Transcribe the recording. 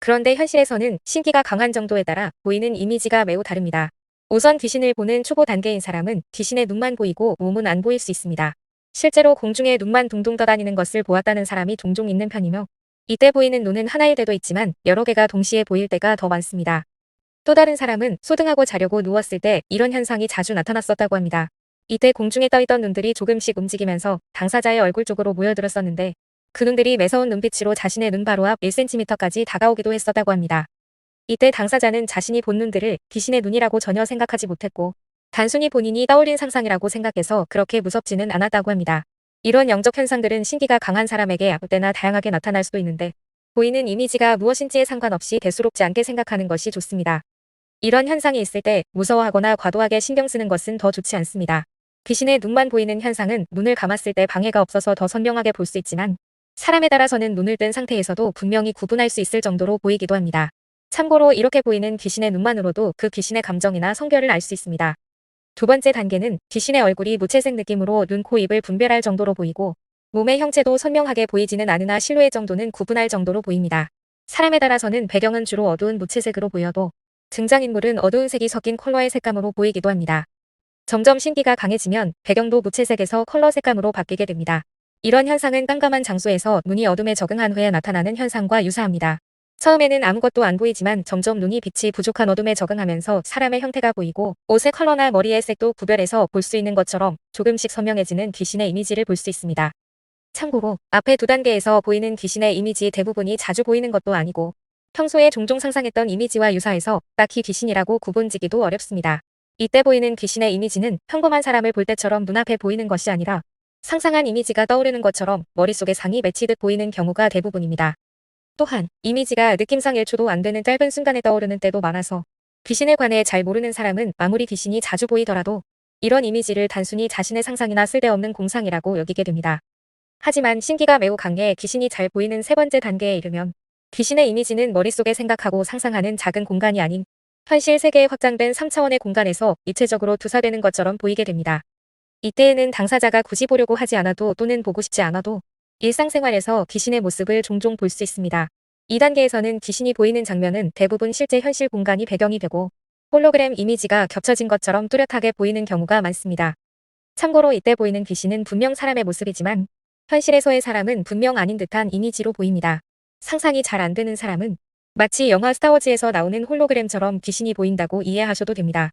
그런데 현실에서는 신기가 강한 정도에 따라 보이는 이미지가 매우 다릅니다. 우선 귀신을 보는 초보 단계인 사람은 귀신의 눈만 보이고 몸은 안 보일 수 있습니다. 실제로 공중에 눈만 둥둥 떠다니는 것을 보았다는 사람이 종종 있는 편이며 이때 보이는 눈은 하나일 때도 있지만 여러 개가 동시에 보일 때가 더 많습니다. 또 다른 사람은 소등하고 자려고 누웠을 때 이런 현상이 자주 나타났었다고 합니다. 이때 공중에 떠있던 눈들이 조금씩 움직이면서 당사자의 얼굴 쪽으로 모여들었었는데 그 눈들이 매서운 눈빛으로 자신의 눈 바로 앞 1cm까지 다가오기도 했었다고 합니다. 이때 당사자는 자신이 본 눈들을 귀신의 눈이라고 전혀 생각하지 못했고 단순히 본인이 떠올린 상상이라고 생각해서 그렇게 무섭지는 않았다고 합니다. 이런 영적 현상들은 신기가 강한 사람에게 아무 때나 다양하게 나타날 수도 있는데 보이는 이미지가 무엇인지에 상관없이 대수롭지 않게 생각하는 것이 좋습니다. 이런 현상이 있을 때 무서워하거나 과도하게 신경 쓰는 것은 더 좋지 않습니다. 귀신의 눈만 보이는 현상은 눈을 감았을 때 방해가 없어서 더 선명하게 볼 수 있지만 사람에 따라서는 눈을 뜬 상태에서도 분명히 구분할 수 있을 정도로 보이기도 합니다. 참고로 이렇게 보이는 귀신의 눈만으로도 그 귀신의 감정이나 성별을 알 수 있습니다. 두 번째 단계는 귀신의 얼굴이 무채색 느낌으로 눈, 코, 입을 분별할 정도로 보이고 몸의 형체도 선명하게 보이지는 않으나 실루엣 정도는 구분할 정도로 보입니다. 사람에 따라서는 배경은 주로 어두운 무채색으로 보여도 등장인물은 어두운 색이 섞인 컬러의 색감으로 보이기도 합니다. 점점 신기가 강해지면 배경도 무채색에서 컬러 색감으로 바뀌게 됩니다. 이런 현상은 깜깜한 장소에서 눈이 어둠에 적응한 후에 나타나는 현상과 유사합니다. 처음에는 아무것도 안 보이지만 점점 눈이 빛이 부족한 어둠에 적응하면서 사람의 형태가 보이고 옷의 컬러나 머리의 색도 구별해서 볼 수 있는 것처럼 조금씩 선명해지는 귀신의 이미지를 볼 수 있습니다. 참고로 앞에 두 단계에서 보이는 귀신의 이미지 대부분이 자주 보이는 것도 아니고 평소에 종종 상상했던 이미지와 유사해서 딱히 귀신이라고 구분짓기도 어렵습니다. 이때 보이는 귀신의 이미지는 평범한 사람을 볼 때처럼 눈앞에 보이는 것이 아니라 상상한 이미지가 떠오르는 것처럼 머릿속에 상이 맺히듯 보이는 경우가 대부분입니다. 또한 이미지가 느낌상 1초도 안 되는 짧은 순간에 떠오르는 때도 많아서 귀신에 관해 잘 모르는 사람은 아무리 귀신이 자주 보이더라도 이런 이미지를 단순히 자신의 상상이나 쓸데없는 공상이라고 여기게 됩니다. 하지만 신기가 매우 강해 귀신이 잘 보이는 세 번째 단계에 이르면 귀신의 이미지는 머릿속에 생각하고 상상하는 작은 공간이 아닌 현실 세계에 확장된 3차원의 공간에서 입체적으로 투사되는 것처럼 보이게 됩니다. 이때에는 당사자가 굳이 보려고 하지 않아도 또는 보고 싶지 않아도 일상생활에서 귀신의 모습을 종종 볼 수 있습니다. 이 단계에서는 귀신이 보이는 장면은 대부분 실제 현실 공간이 배경이 되고 홀로그램 이미지가 겹쳐진 것처럼 뚜렷하게 보이는 경우가 많습니다. 참고로 이때 보이는 귀신은 분명 사람의 모습이지만 현실에서의 사람은 분명 아닌 듯한 이미지로 보입니다. 상상이 잘 안 되는 사람은 마치 영화 스타워즈에서 나오는 홀로그램처럼 귀신이 보인다고 이해하셔도 됩니다.